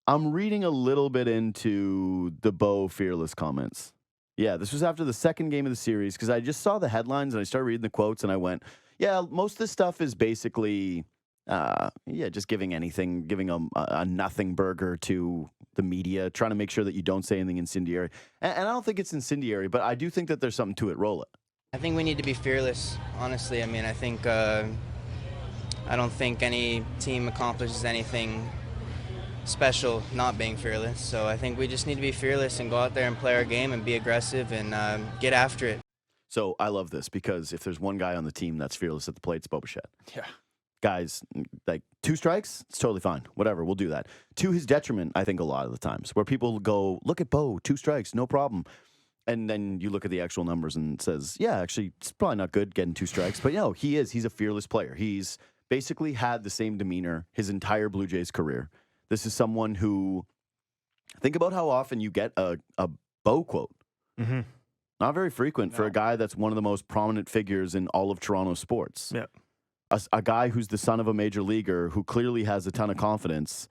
I'm reading a little bit into the Bo fearless comments. Yeah, this was after the second game of the series because I just saw the headlines and I started reading the quotes and I went, yeah, most of this stuff is basically, just giving a nothing burger to the media, trying to make sure that you don't say anything incendiary. And I don't think it's incendiary, but I do think that there's something to it. Roll it. I think we need to be fearless, honestly. I mean, I think I don't think any team accomplishes anything special not being fearless. So I think we just need to be fearless and go out there and play our game and be aggressive and get after it. So I love this because if there's one guy on the team that's fearless at the plate, it's Bo Bichette. Yeah. Guys, like 2 strikes, it's totally fine. Whatever, we'll do that. To his detriment, I think a lot of the times where people go, look at Bo, 2 strikes, no problem. And then you look at the actual numbers and it says, yeah, actually, it's probably not good getting 2 strikes. But, he's a fearless player. He's basically had the same demeanor his entire Blue Jays career. This is someone who, think about how often you get a Bo quote. Mm-hmm. Not very frequent for a guy that's one of the most prominent figures in all of Toronto sports. Yeah. A guy who's the son of a major leaguer who clearly has a ton of confidence,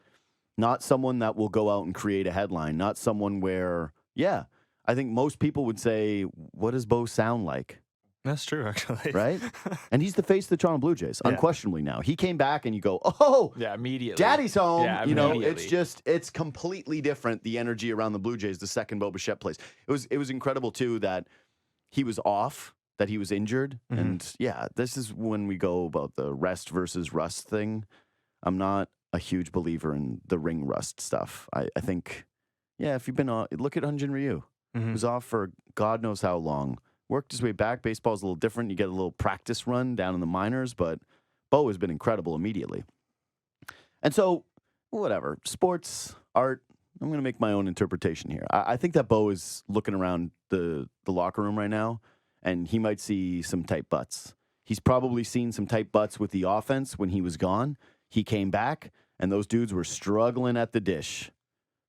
not someone that will go out and create a headline, not someone where, I think most people would say, what does Bo sound like? That's true, actually. Right? And he's the face of the Toronto Blue Jays, unquestionably now. He came back and you go, oh, yeah, immediately. Daddy's home. Yeah, It's completely different, the energy around the Blue Jays, the second Bo Bichette plays. It was incredible, too, that he was off, that he was injured. Mm-hmm. And, this is when we go about the rest versus rust thing. I'm not a huge believer in the ring rust stuff. I think, if you've been on, look at Hyun-Jin Ryu. Mm-hmm. He was off for God knows how long. Worked his way back. Baseball's a little different. You get a little practice run down in the minors, but Bo has been incredible immediately. And so, whatever. Sports, art, I'm going to make my own interpretation here. I think that Bo is looking around the locker room right now, and he might see some tight butts. He's probably seen some tight butts with the offense when he was gone. He came back, and those dudes were struggling at the dish.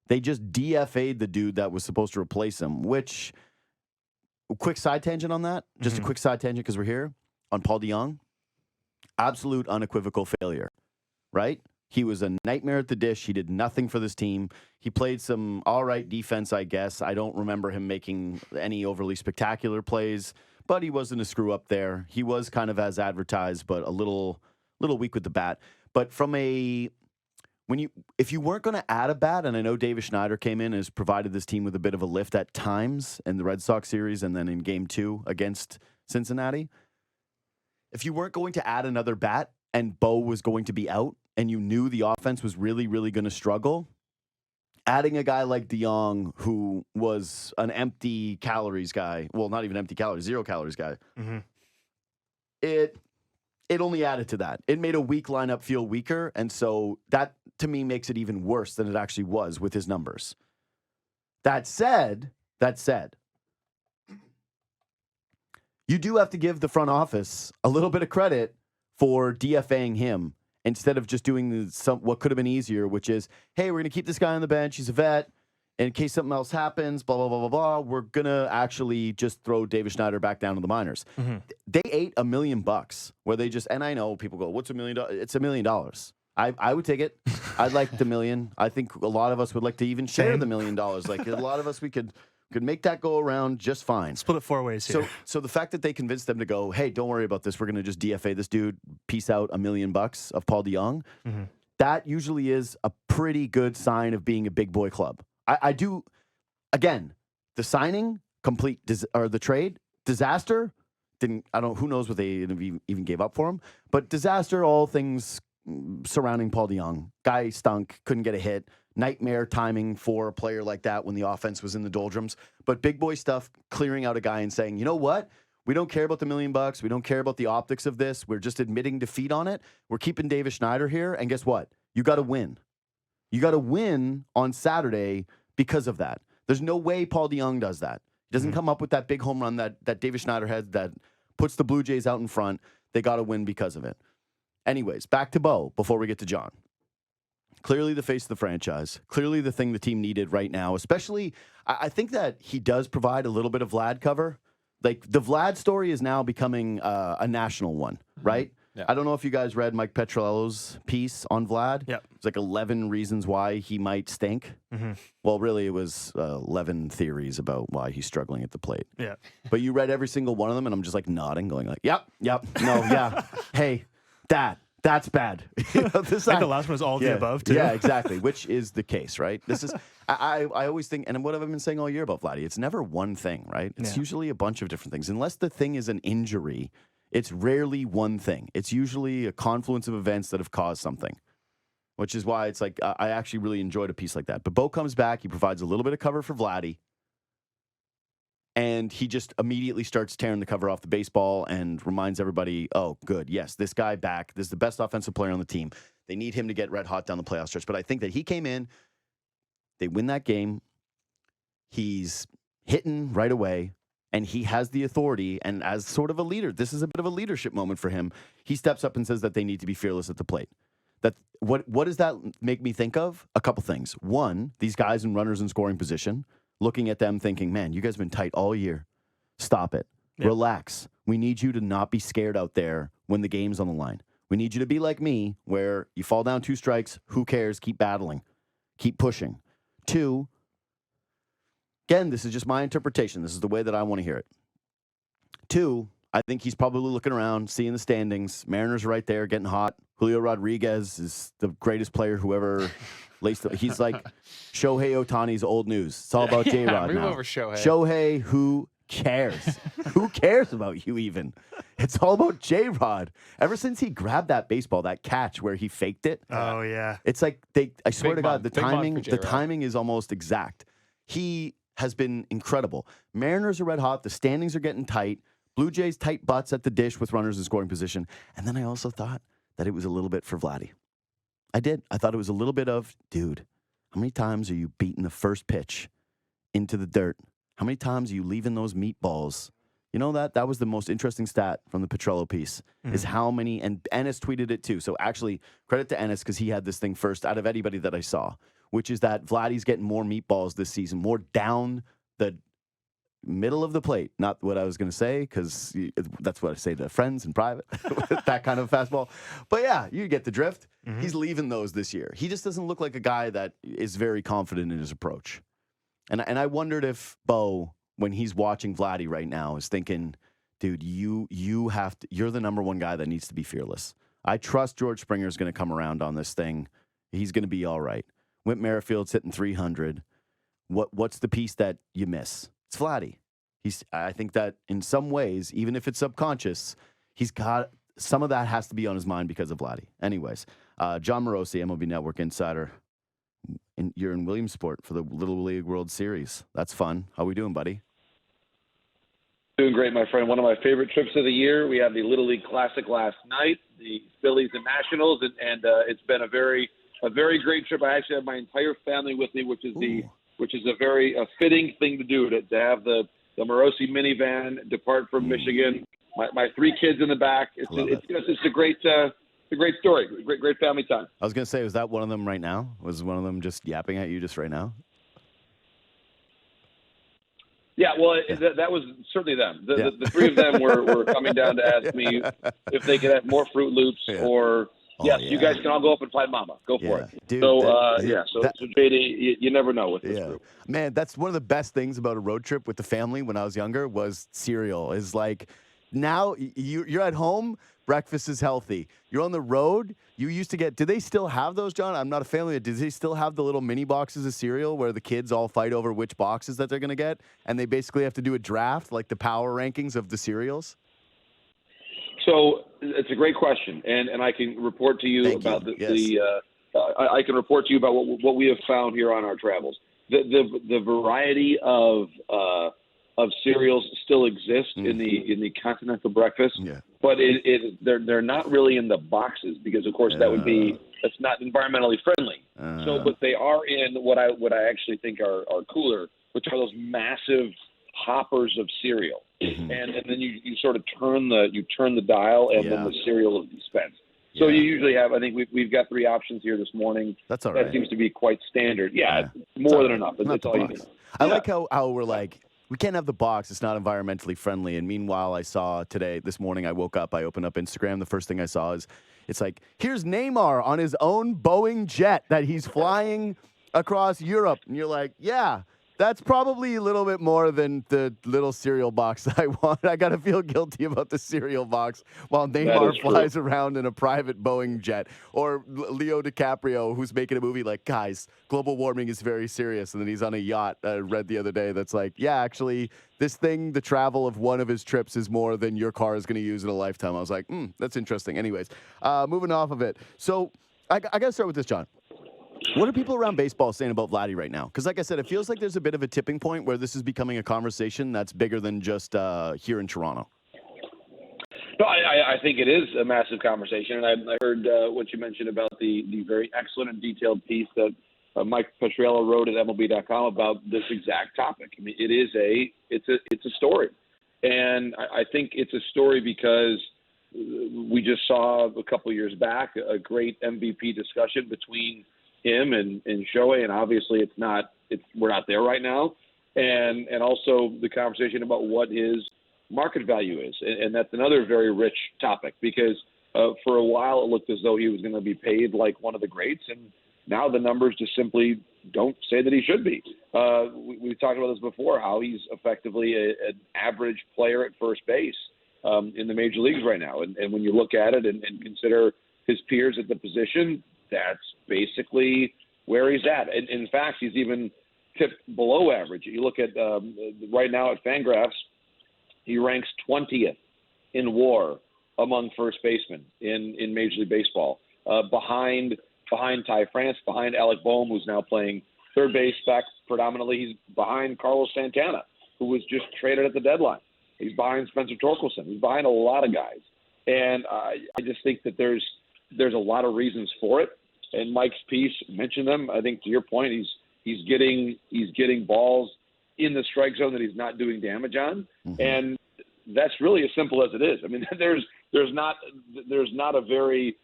They just DFA'd the dude that was supposed to replace him, which... Quick side tangent on that. Just a quick side tangent because we're here on Paul DeJong. Absolute unequivocal failure, right? He was a nightmare at the dish. He did nothing for this team. He played some all right defense, I guess. I don't remember him making any overly spectacular plays, but he wasn't a screw up there. He was kind of as advertised, but a little weak with the bat. But from if you weren't going to add a bat, and I know Davis Schneider came in and has provided this team with a bit of a lift at times in the Red Sox series and then in Game 2 against Cincinnati, if you weren't going to add another bat and Bo was going to be out and you knew the offense was really, really going to struggle, adding a guy like DeJong who was an empty calories guy, well, not even empty calories, 0 calories guy, it only added to that. It made a weak lineup feel weaker, and so that, to me, makes it even worse than it actually was with his numbers. That said, you do have to give the front office a little bit of credit for DFAing him instead of just doing what could have been easier, which is, hey, we're going to keep this guy on the bench. He's a vet. And in case something else happens, blah, blah, blah, blah, blah, we're going to actually just throw Davis Schneider back down to the minors. Mm-hmm. They ate $1 million where they just, and I know people go, what's $1 million? It's $1 million. I would take it. I'd like the $1 million. I think a lot of us would like to even share the $1 million. Like a lot of us, we could make that go around just fine. Split it 4 ways here. So the fact that they convinced them to go, hey, don't worry about this. We're going to just DFA this dude. Peace out, $1 million of Paul DeJong. Mm-hmm. That usually is a pretty good sign of being a big boy club. I do, again, the signing, or the trade, disaster, who knows what they even gave up for him, but disaster, all things surrounding Paul DeJong. Guy stunk, couldn't get a hit, nightmare timing for a player like that when the offense was in the doldrums, but big boy stuff, clearing out a guy and saying, you know what? We don't care about the $1 million. We don't care about the optics of this. We're just admitting defeat on it. We're keeping Davis Schneider here, and guess what? You got to win. You got to win on Saturday because of that. There's no way Paul DeJong does that. He doesn't come up with that big home run that Davis Schneider has that puts the Blue Jays out in front. They got to win because of it. Anyways, back to Bo before we get to John. Clearly the face of the franchise. Clearly the thing the team needed right now, especially I think that he does provide a little bit of Vlad cover. Like the Vlad story is now becoming a national one, right? Yeah. I don't know if you guys read Mike Petrollo's piece on Vlad. Yep. It's like 11 reasons why he might stink. Mm-hmm. Well, really, it was 11 theories about why he's struggling at the plate. Yeah. But you read every single one of them, and I'm just like nodding, going like, yep, no, yeah, hey, that's bad. This I think the last one was all the above, too. Yeah, exactly, which is the case, right? This is, I always think, and what have I been saying all year about Vladdy, it's never one thing, right? It's usually a bunch of different things. Unless the thing is an injury, it's rarely one thing. It's usually a confluence of events that have caused something, which is why it's like, I actually really enjoyed a piece like that. But Bo comes back, he provides a little bit of cover for Vladdy, and he just immediately starts tearing the cover off the baseball and reminds everybody, oh, good, yes, this guy back. This is the best offensive player on the team. They need him to get red hot down the playoff stretch. But I think that he came in, they win that game, he's hitting right away, and he has the authority. And as sort of a leader, this is a bit of a leadership moment for him. He steps up and says that they need to be fearless at the plate. That what does that make me think of? A couple things. One, these guys and runners in scoring position, looking at them thinking, man, you guys have been tight all year. Stop it. Yep. Relax. We need you to not be scared out there when the game's on the line. We need you to be like me, where you fall down 2 strikes. Who cares? Keep battling. Keep pushing. 2, again, this is just my interpretation. This is the way that I want to hear it. 2, I think he's probably looking around, seeing the standings. Mariners are right there, getting hot. Julio Rodriguez is the greatest player who ever laced the, he's like Shohei Ohtani's old news. It's all about J-Rod Move now. over Shohei. Shohei, who cares? Who cares about you even? It's all about J-Rod. Ever since he grabbed that baseball, that catch where he faked it. Oh, yeah. It's like I swear to God, the Big month for the J-Rod. timing is almost exact. He has been incredible. Mariners are red hot. The standings are getting tight. Blue Jays tight butts at the dish with runners in scoring position. And then I also thought that it was a little bit for Vladdy. I did. I thought it was a little bit of, dude, how many times are you beating the first pitch into the dirt? How many times are you leaving those meatballs? You know that was the most interesting stat from the Petrollo piece, is how many, and Ennis tweeted it too. So actually, credit to Ennis because he had this thing first out of anybody that I saw, which is that Vladdy's getting more meatballs this season, more down the middle of the plate. Not what I was going to say, because that's what I say to friends in private, that kind of fastball. But yeah, you get the drift. He's leaving those this year. He just doesn't look like a guy that is very confident in his approach. And I wondered if Bo, when he's watching Vladdy right now, is thinking, dude, you have to, you're the number one guy that needs to be fearless. I trust George Springer's going to come around on this thing. He's going to be all right. Whit Merrifield's hitting 300. What's the piece that you miss? It's Vladdy. I think that in some ways, even if it's subconscious, he's got some of that has to be on his mind because of Vladdy. Anyways, John Morosi, MLB Network insider. You're in Williamsport for the Little League World Series. That's fun. How we doing, buddy? Doing great, my friend. One of my favorite trips of the year. We had the Little League Classic last night, the Phillies and Nationals, and it's been a very great trip. I actually have my entire family with me, which is a very fitting thing to do, to have the Morosi minivan depart from Michigan. My 3 kids in the back. It's a great story. Great family time. I was going to say, was that one of them right now? Was one of them just yapping at you just right now? Yeah, well, that was certainly them. The 3 of them were coming down to ask me if they could have more Fruit Loops or, yes, you guys can all go up and find Mama. Go for it. Dude, so JD, you never know with this group. Man, that's one of the best things about a road trip with the family when I was younger was cereal. Is like, now you're at home, breakfast is healthy. You're on the road, you used to get, do they still have those, John? I'm not a family. Do they still have the little mini boxes of cereal where the kids all fight over which boxes that they're going to get? And they basically have to do a draft, like the power rankings of the cereals? So it's a great question. And I can report to you I can report to you about what we have found here on our travels. The variety of cereals still exist in the continental breakfast, but they're not really in the boxes because, of course, that's not environmentally friendly. But they are in what I actually think are cooler, which are those massive hoppers of cereal, and then you sort of turn the dial, and then the cereal is dispensed. So you usually have, I think we've got 3 options here this morning. That's all right. That seems to be quite standard. Yeah. More than enough. That's all you need. I like how we're like, we can't have the box. It's not environmentally friendly. And meanwhile, I saw this morning, I woke up, I opened up Instagram. The first thing I saw is it's like, here's Neymar on his own Boeing jet that he's flying across Europe. And you're like, yeah, that's probably a little bit more than the little cereal box that I want. I got to feel guilty about the cereal box while Neymar flies around in a private Boeing jet. Or Leo DiCaprio, who's making a movie like, guys, global warming is very serious. And then he's on a yacht, I read the other day, that's like, yeah, actually, this thing, the travel of one of his trips is more than your car is going to use in a lifetime. I was like, that's interesting. Anyways, moving off of it. So I got to start with this, John. What are people around baseball saying about Vladdy right now? Because like I said, it feels like there's a bit of a tipping point where this is becoming a conversation that's bigger than just here in Toronto. No, I think it is a massive conversation. And I heard what you mentioned about the very excellent and detailed piece that Mike Petriello wrote at MLB.com about this exact topic. I mean, it's a story. And I think it's a story because we just saw a couple years back a great MVP discussion between him and Shohei, and obviously we're not there right now, and also the conversation about what his market value is, and that's another very rich topic because for a while it looked as though he was going to be paid like one of the greats, and now the numbers just simply don't say that he should be. We've talked about this before, how he's effectively an average player at first base in the major leagues right now, and when you look at it and consider his peers at the position, that's basically where he's at. And in fact, he's even tipped below average. You look at right now at Fangraphs, he ranks 20th in WAR among first basemen in Major League Baseball, behind Ty France, behind Alec Boehm, who's now playing third base back predominantly. He's behind Carlos Santana, who was just traded at the deadline. He's behind Spencer Torkelson. He's behind a lot of guys. And I just think that there's a lot of reasons for it. And Mike's piece mentioned them. I think to your point, he's getting balls in the strike zone that he's not doing damage on, and that's really as simple as it is. I mean, there's not a very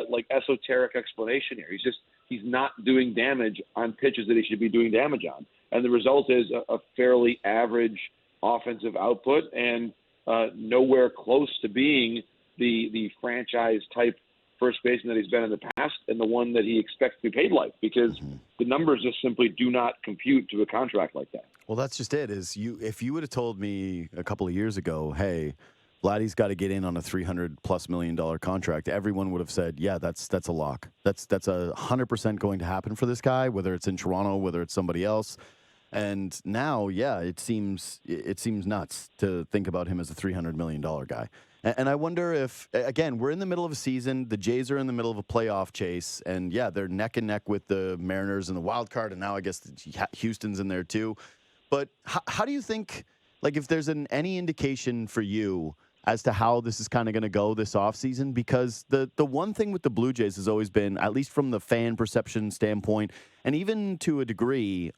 like esoteric explanation here. He's not doing damage on pitches that he should be doing damage on, and the result is a fairly average offensive output and nowhere close to being the franchise type first baseman that he's been in the past and the one that he expects to be paid like, because the numbers just simply do not compute to a contract like that. Well, that's just it. If you would have told me a couple of years ago, hey, Vladdy's got to get in on a $300+ million contract, everyone would have said, yeah, that's a lock. That's 100% going to happen for this guy, whether it's in Toronto, whether it's somebody else. And now, yeah, it seems nuts to think about him as a $300 million guy. And I wonder if, again, we're in the middle of a season. The Jays are in the middle of a playoff chase. And, yeah, they're neck and neck with the Mariners in the wild card. And now I guess Houston's in there too. But how do you think, like, if there's any indication for you as to how this is kind of going to go this offseason? Because the one thing with the Blue Jays has always been, at least from the fan perception standpoint, and even to a degree,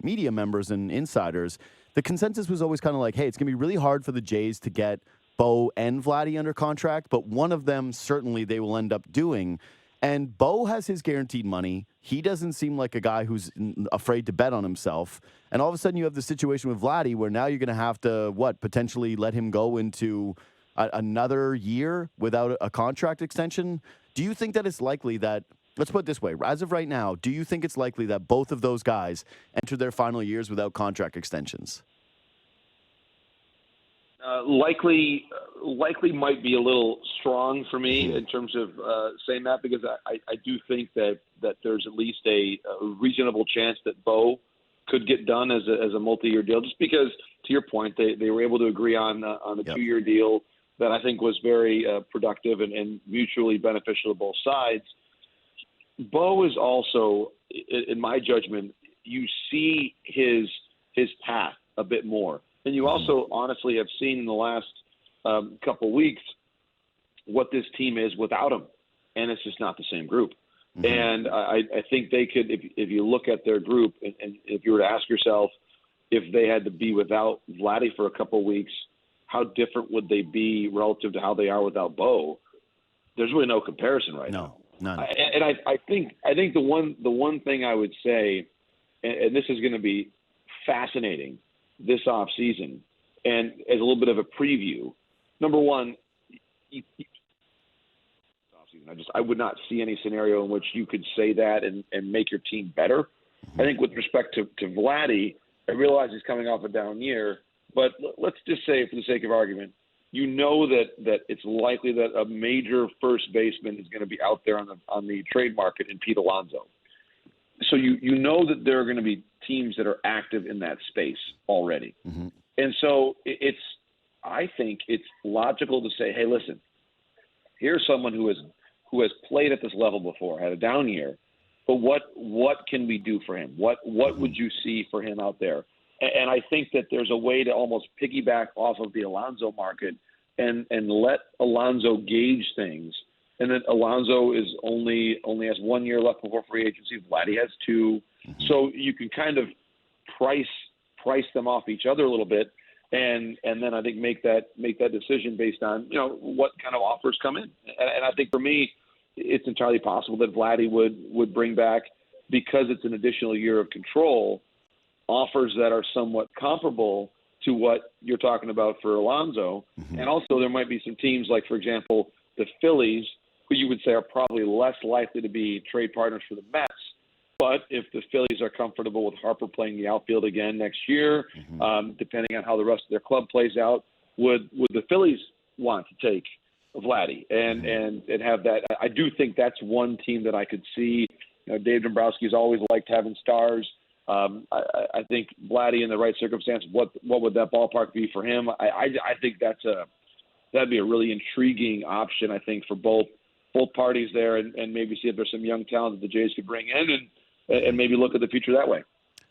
media members and insiders, the consensus was always kind of like, hey, it's going to be really hard for the Jays to get Bo and Vladdy under contract, but one of them certainly they will end up doing. And Bo has his guaranteed money. He doesn't seem like a guy who's afraid to bet on himself. And all of a sudden you have the situation with Vladdy where now you're going to have to, potentially let him go into another year without a contract extension? Do you think that it's likely that, let's put it this way, as of right now, do you think it's likely that both of those guys enter their final years without contract extensions? Likely might be a little strong for me in terms of saying that, because I do think that there's at least a reasonable chance that Bo could get done as a multi-year deal, just because, to your point, they were able to agree on a 2-year deal that I think was very productive and mutually beneficial to both sides. Bo is also, in my judgment, you see his path a bit more. And you also honestly have seen in the last couple weeks what this team is without him. And it's just not the same group. And I think they could, if you look at their group, and if you were to ask yourself if they had to be without Vladdy for a couple of weeks, how different would they be relative to how they are without Bo? There's really no comparison right now. None. And I think the one thing I would say, and this is going to be fascinating, this offseason, and as a little bit of a preview, number one, I would not see any scenario in which you could say that and make your team better. I think with respect to Vladdy, I realize he's coming off a down year, but let's just say, for the sake of argument, you know that it's likely that a major first baseman is going to be out there on the trade market in Pete Alonso. So you know that there are going to be teams that are active in that space already. Mm-hmm. And so I think it's logical to say, hey, listen, here's someone who has played at this level before, had a down year, but what can we do for him? What would you see for him out there? And I think that there's a way to almost piggyback off of the Alonso market and let Alonso gauge things. And then Alonso is only has 1 year left before free agency. Vladdy has 2. Mm-hmm. So you can kind of price them off each other a little bit, and then I think make that decision based on what kind of offers come in. And I think for me, it's entirely possible that Vladdy would bring back, because it's an additional year of control, offers that are somewhat comparable to what you're talking about for Alonso. Mm-hmm. And also there might be some teams like, for example, the Phillies, who you would say are probably less likely to be trade partners for the Mets. But if the Phillies are comfortable with Harper playing the outfield again next year, mm-hmm. Depending on how the rest of their club plays out, would the Phillies want to take Vladdy and have that? I do think that's one team that I could see. Dave Dombrowski's always liked having stars. I think Vladdy, in the right circumstance, what would that ballpark be for him? I think that'd be a really intriguing option, I think, for both parties there, and maybe see if there's some young talent that the Jays could bring in and maybe look at the future that way.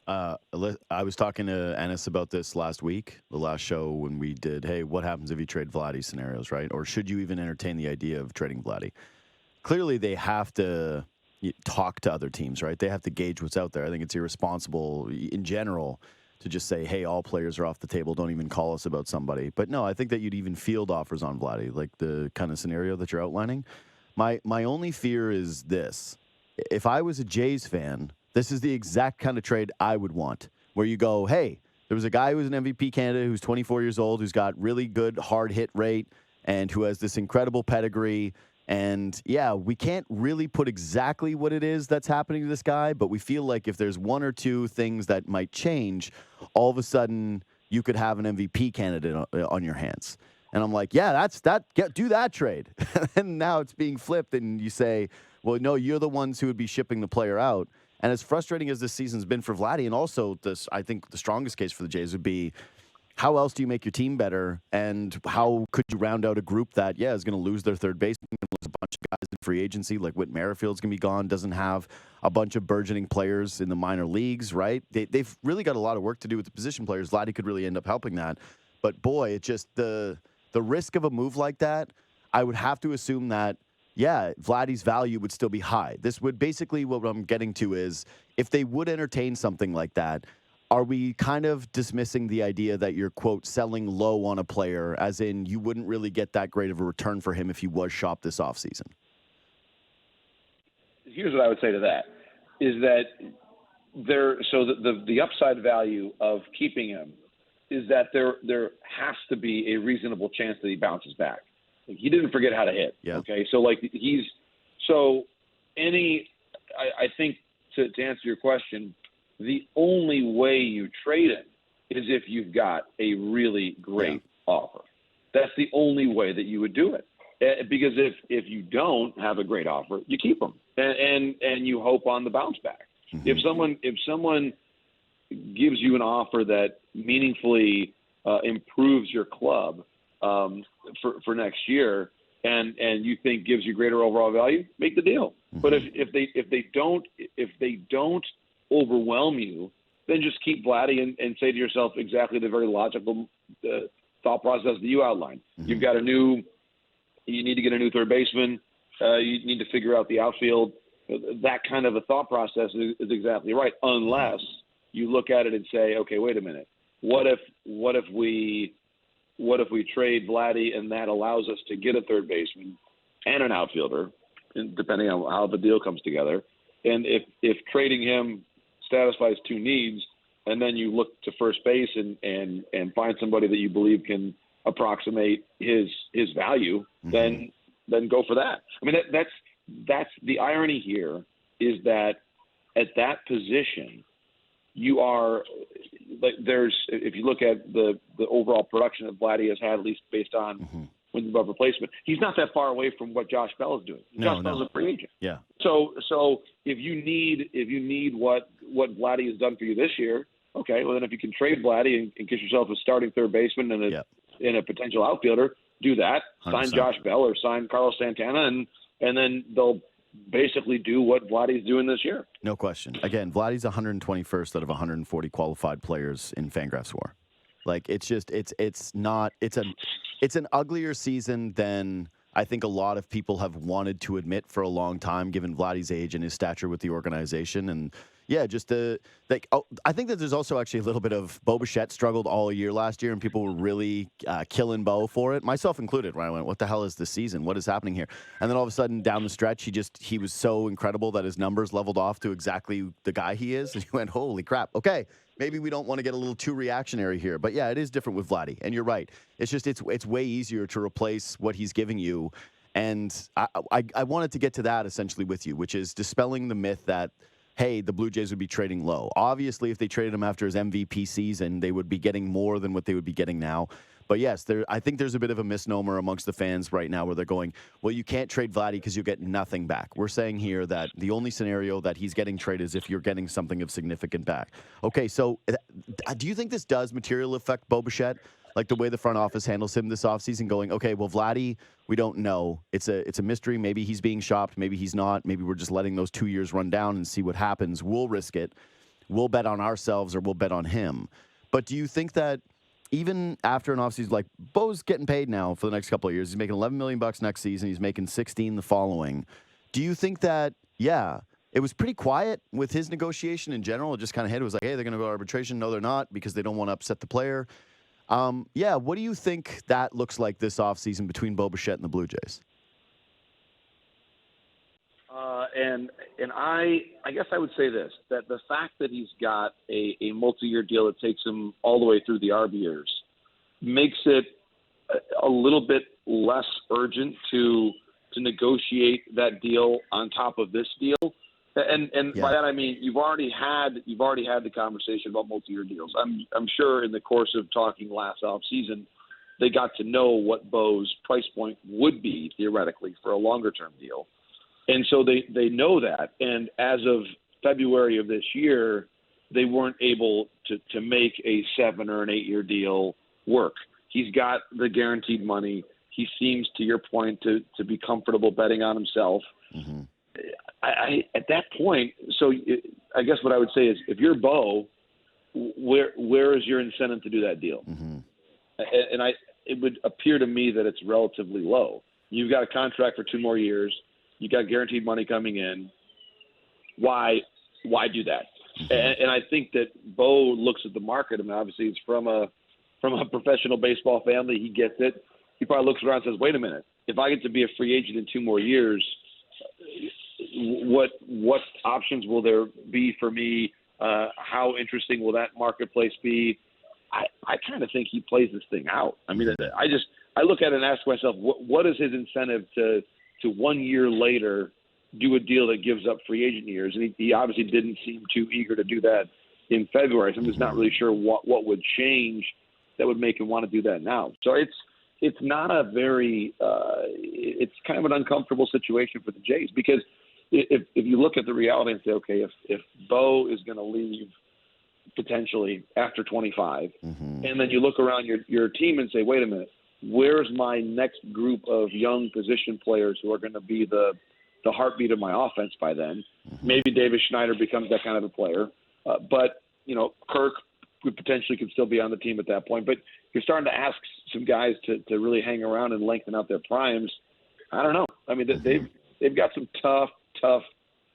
I was talking to Ennis about this last week, the last show, when we did, hey, what happens if you trade Vladdy scenarios, right? Or should you even entertain the idea of trading Vladdy? Clearly, they have to talk to other teams, right? They have to gauge what's out there. I think it's irresponsible in general to just say, hey, all players are off the table, don't even call us about somebody. But no, I think that you'd even field offers on Vladdy, like the kind of scenario that you're outlining. My only fear is this. If I was a Jays fan, this is the exact kind of trade I would want, where you go, hey, there was a guy who was an MVP candidate who's 24 years old, who's got really good hard hit rate, and who has this incredible pedigree. And, yeah, we can't really put exactly what it is that's happening to this guy, but we feel like if there's one or two things that might change, all of a sudden you could have an MVP candidate on your hands. And I'm like, yeah, do that trade. And now it's being flipped, and you say, well, no, you're the ones who would be shipping the player out. And as frustrating as this season's been for Vladdy, and also I think the strongest case for the Jays would be, how else do you make your team better, and how could you round out a group that, is going to lose their third baseman, lose a bunch of guys in free agency, like Whit Merrifield's going to be gone, doesn't have a bunch of burgeoning players in the minor leagues, right? They've really got a lot of work to do with the position players. Vladdy could really end up helping that. But, boy, it just the risk of a move like that, I would have to assume that, Vladdy's value would still be high. This would basically, what I'm getting to is, if they would entertain something like that, are we kind of dismissing the idea that you're, quote, selling low on a player, as in you wouldn't really get that great of a return for him if he was shopped this offseason? Here's what I would say to that, is that the upside value of keeping him is that there has to be a reasonable chance that he bounces back. Like, he didn't forget how to hit. Yeah. Okay. So I think to answer your question, the only way you trade him is if you've got a really great offer. That's the only way that you would do it. Because if you don't have a great offer, you keep him and you hope on the bounce back. Mm-hmm. If someone gives you an offer that meaningfully improves your club for next year, and you think gives you greater overall value, make the deal. Mm-hmm. But if they don't overwhelm you, then just keep Vladdy and say to yourself exactly the very logical thought process that you outlined. Mm-hmm. You need to get a new third baseman. You need to figure out the outfield. That kind of a thought process is exactly right, unless you look at it and say, okay, wait a minute. What if we trade Vladdy and that allows us to get a third baseman and an outfielder, and depending on how the deal comes together? And if trading him satisfies two needs, and then you look to first base and find somebody that you believe can approximate his value, then go for that. I mean, that's the irony here is that at that position, you are like if you look at the overall production that Vladdy has had, at least based on wins above replacement, he's not that far away from what Josh Bell is doing. Josh Bell's a free agent. Yeah. So if you need what Vladdy has done for you this year, okay, well then if you can trade Vladdy and get yourself a starting third baseman and a potential outfielder, do that. 100%. Sign Josh Bell or sign Carlos Santana, and then they'll basically do what Vladdy's doing this year. No question. Again, Vladdy's 121st out of 140 qualified players in Fangraphs WAR. Like it's an uglier season than I think a lot of people have wanted to admit for a long time, given Vladdy's age and his stature with the organization. And yeah, I think that there's also actually a little bit of Bo Bichette struggled all year last year, and people were really killing Bo for it, myself included. Where I went, what the hell is this season? What is happening here? And then all of a sudden, down the stretch, he was so incredible that his numbers leveled off to exactly the guy he is. And you went, holy crap! Okay, maybe we don't want to get a little too reactionary here, but yeah, it is different with Vladdy. And you're right. It's just it's way easier to replace what he's giving you. And I wanted to get to that essentially with you, which is dispelling the myth that, hey, the Blue Jays would be trading low. Obviously, if they traded him after his MVP season, they would be getting more than what they would be getting now. But yes, I think there's a bit of a misnomer amongst the fans right now where they're going, well, you can't trade Vladdy because you get nothing back. We're saying here that the only scenario that he's getting traded is if you're getting something of significant back. Okay, so do you think this does materially affect Bo Bichette? Like the way the front office handles him this offseason, going, okay, well, Vladdy, we don't know. It's a mystery. Maybe he's being shopped. Maybe he's not. Maybe we're just letting those 2 years run down and see what happens. We'll risk it. We'll bet on ourselves or we'll bet on him. But do you think that even after an offseason, like Bo's getting paid now for the next couple of years, he's making $11 million next season. He's making 16 the following. Do you think that, it was pretty quiet with his negotiation in general? It just kind of hit. It was like, hey, they're going to go to arbitration. No, they're not, because they don't want to upset the player. What do you think that looks like this offseason between Bo Bichette and the Blue Jays? And I guess I would say this, that the fact that he's got a multi-year deal that takes him all the way through the ARB years makes it a little bit less urgent to negotiate that deal on top of this deal. And by that I mean you've already had the conversation about multi-year deals. I'm sure in the course of talking last offseason, they got to know what Bo's price point would be theoretically for a longer term deal, and so they know that. And as of February of this year, they weren't able to make a 7 or an 8 year deal work. He's got the guaranteed money. He seems, to your point, to be comfortable betting on himself. Mm-hmm. At that point, so I guess what I would say is, if you're Bo, where is your incentive to do that deal? Mm-hmm. And it would appear to me that it's relatively low. You've got a contract for 2 more years. You got guaranteed money coming in. Why do that? Mm-hmm. And I think that Bo looks at the market. I mean, obviously, it's from a professional baseball family. He gets it. He probably looks around and says, "Wait a minute. If I get to be a free agent in 2 more years, what options will there be for me? How interesting will that marketplace be?" I kind of think he plays this thing out. I mean, I look at it and ask myself, what is his incentive to 1 year later do a deal that gives up free agent years? And he obviously didn't seem too eager to do that in February. So I'm just not really sure what would change that would make him want to do that now. So it's not a very it's kind of an uncomfortable situation for the Jays, because if you look at the reality and say, okay, if Bo is going to leave potentially after 25, mm-hmm. and then you look around your team and say, wait a minute, where's my next group of young position players who are going to be the heartbeat of my offense by then? Mm-hmm. Maybe Davis Schneider becomes that kind of a player, but Kirk could potentially still be on the team at that point. But you're starting to ask some guys to really hang around and lengthen out their primes. I don't know. I mean, they've got some tough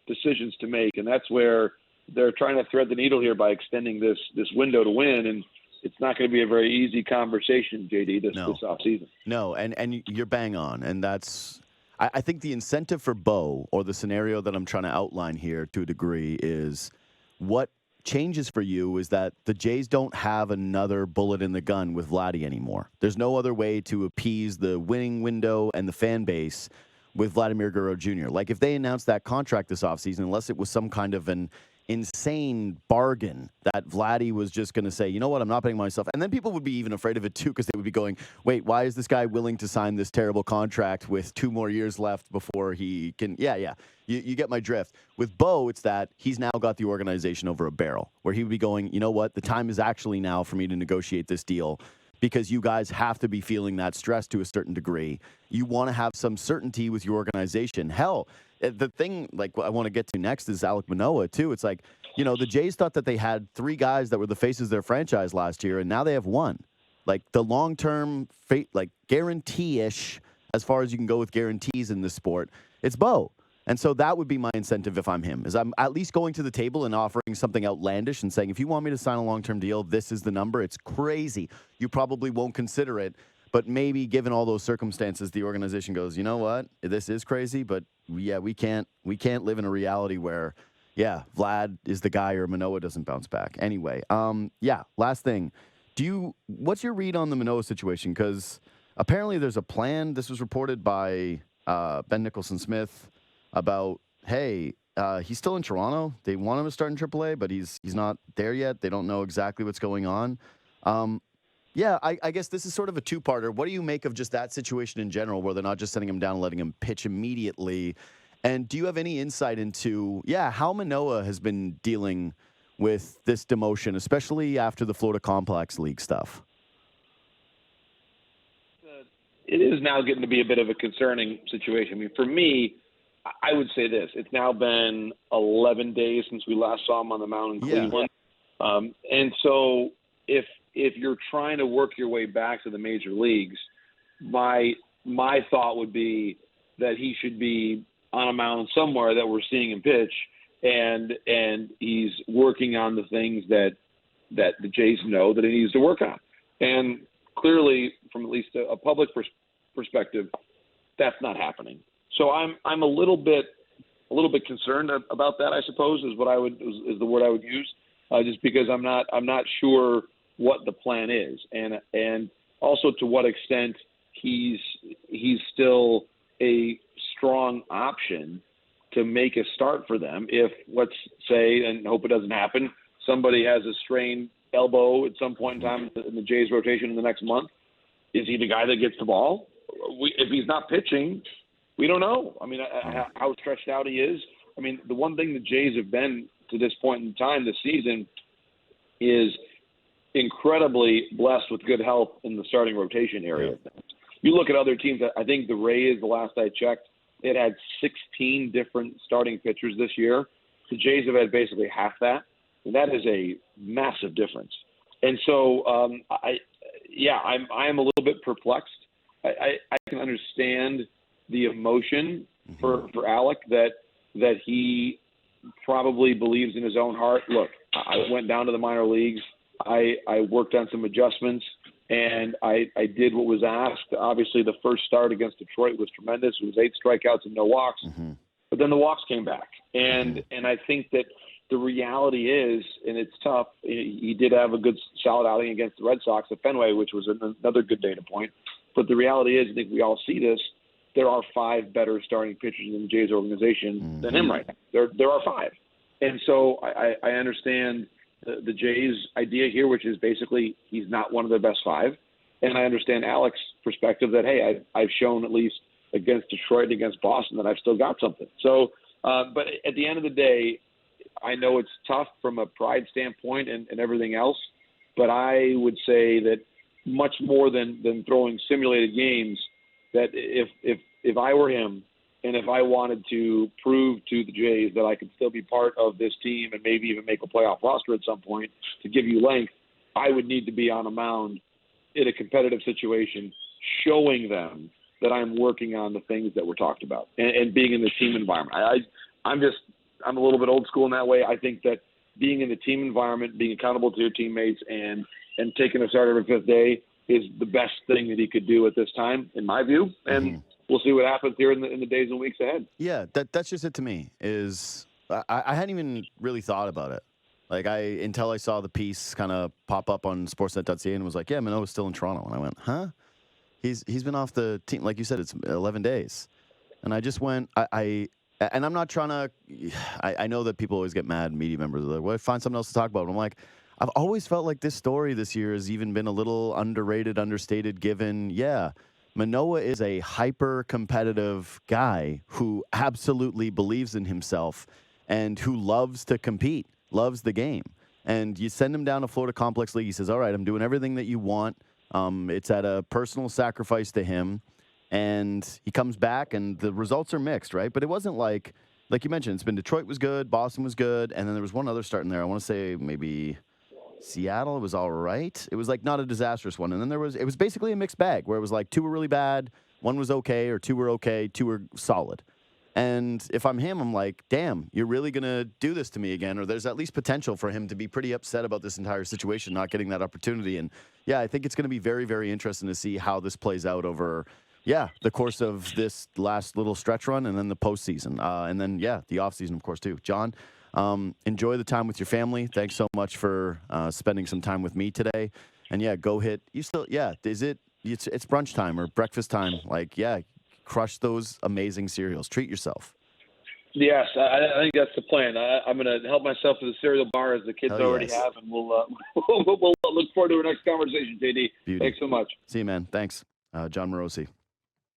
decisions to make, and that's where they're trying to thread the needle here by extending this window to win. And it's not going to be a very easy conversation, JD, this offseason. No, and you're bang on. And that's – I think the incentive for Bo, or the scenario that I'm trying to outline here to a degree, is what changes for you is that the Jays don't have another bullet in the gun with Vladdy anymore. There's no other way to appease the winning window and the fan base with Vladimir Guerrero Jr. Like, if they announced that contract this offseason, unless it was some kind of an insane bargain that Vladdy was just going to say, you know what, I'm not paying myself. And then people would be even afraid of it too, because they would be going, wait, why is this guy willing to sign this terrible contract with 2 more years left before he can? Yeah. You get my drift. With Bo, it's that he's now got the organization over a barrel, where he would be going, you know what, the time is actually now for me to negotiate this deal, because you guys have to be feeling that stress to a certain degree. You want to have some certainty with your organization. Hell, the thing like I want to get to next is Alek Manoah too. It's like, the Jays thought that they had 3 guys that were the faces of their franchise last year, and now they have 1. Like, the long-term, like, guarantee-ish, as far as you can go with guarantees in this sport, it's Bo. And so that would be my incentive if I'm him, is I'm at least going to the table and offering something outlandish and saying, if you want me to sign a long-term deal, this is the number. It's crazy. You probably won't consider it, but maybe given all those circumstances, the organization goes, you know what, this is crazy, but yeah, we can't live in a reality where, Vlad is the guy or Manoah doesn't bounce back. Anyway, last thing. What's your read on the Manoah situation? Because apparently there's a plan. This was reported by Ben Nicholson-Smith about, hey, he's still in Toronto. They want him to start in AAA, but he's not there yet. They don't know exactly what's going on. I guess this is sort of a two-parter. What do you make of just that situation in general, where they're not just sending him down and letting him pitch immediately? And do you have any insight into, how Manoah has been dealing with this demotion, especially after the Florida Complex League stuff? It is now getting to be a bit of a concerning situation. I mean, for me, I would say this. It's now been 11 days since we last saw him on the mound in Cleveland. And so if you're trying to work your way back to the major leagues, my thought would be that he should be on a mound somewhere that we're seeing him pitch, and he's working on the things that the Jays know that he needs to work on. And clearly, from at least a public perspective, that's not happening. So I'm a little bit concerned about that, I suppose, is the word I would use, just because I'm not sure what the plan is, and also to what extent he's still a strong option to make a start for them. If, let's say, and hope it doesn't happen, somebody has a strained elbow at some point in time in the Jays rotation in the next month, is he the guy that gets the ball? If he's not pitching, we don't know. I mean, how stretched out he is. I mean, the one thing the Jays have been to this point in time this season is incredibly blessed with good health in the starting rotation area. Yeah. You look at other teams, I think the Rays, the last I checked, it had 16 different starting pitchers this year. The Jays have had basically half that, and that is a massive difference. And so I am a little bit perplexed. I can understand the emotion for Alek that he probably believes in his own heart. Look, I went down to the minor leagues. I worked on some adjustments, and I did what was asked. Obviously, the first start against Detroit was tremendous. It was 8 strikeouts and no walks. But then the walks came back. And I think that the reality is, and it's tough, he did have a good, solid outing against the Red Sox at Fenway, which was another good data point. But the reality is, I think we all see this, there are 5 better starting pitchers in the Jays organization than him right now. There are 5. And so I understand the Jays' idea here, which is basically he's not one of their best 5. And I understand Alek's perspective that, hey, I've shown at least against Detroit and against Boston that I've still got something. So, but at the end of the day, I know it's tough from a pride standpoint and everything else, but I would say that much more than throwing simulated games, that if I were him and if I wanted to prove to the Jays that I could still be part of this team and maybe even make a playoff roster at some point to give you length, I would need to be on a mound in a competitive situation, showing them that I'm working on the things that were talked about and being in the team environment. I'm a little bit old school in that way. I think that being in the team environment, being accountable to your teammates, and taking a start every 5th day is the best thing that he could do at this time, in my view. And we'll see what happens here in the days and weeks ahead. Yeah, that's just it to me. Is I hadn't even really thought about it. Like until I saw the piece kind of pop up on Sportsnet.ca and was like, yeah, Manoah's still in Toronto. And I went, huh? He's been off the team. Like you said, it's 11 days. And I just went, and I'm not trying to, I know that people always get mad, media members are like, well, find something else to talk about. And I'm like, I've always felt like this story this year has even been a little underrated, understated, given, yeah, Manoah is a hyper-competitive guy who absolutely believes in himself and who loves to compete, loves the game. And you send him down to Florida Complex League. He says, all right, I'm doing everything that you want. It's at a personal sacrifice to him. And he comes back, and the results are mixed, right? But it wasn't like you mentioned, it's been Detroit was good, Boston was good, and then there was one other start in there. I want to say maybe Seattle. It was all right. It was like not a disastrous one. And then it was basically a mixed bag where it was like 2 were really bad, 1 was okay, or 2 were okay, 2 were solid. And if I'm him, I'm like, damn, you're really going to do this to me again? Or there's at least potential for him to be pretty upset about this entire situation, not getting that opportunity. And yeah, I think it's going to be very, very interesting to see how this plays out over, the course of this last little stretch run and then the postseason. And then, the offseason, of course, too. John, enjoy the time with your family. Thanks so much for spending some time with me today. And, go hit. You still, is it? It's brunch time or breakfast time. Like, crush those amazing cereals. Treat yourself. Yes, I think that's the plan. I'm going to help myself to the cereal bar as the kids already have, and we'll look forward to our next conversation, JD. Beauty. Thanks so much. See you, man. Thanks. John Morosi.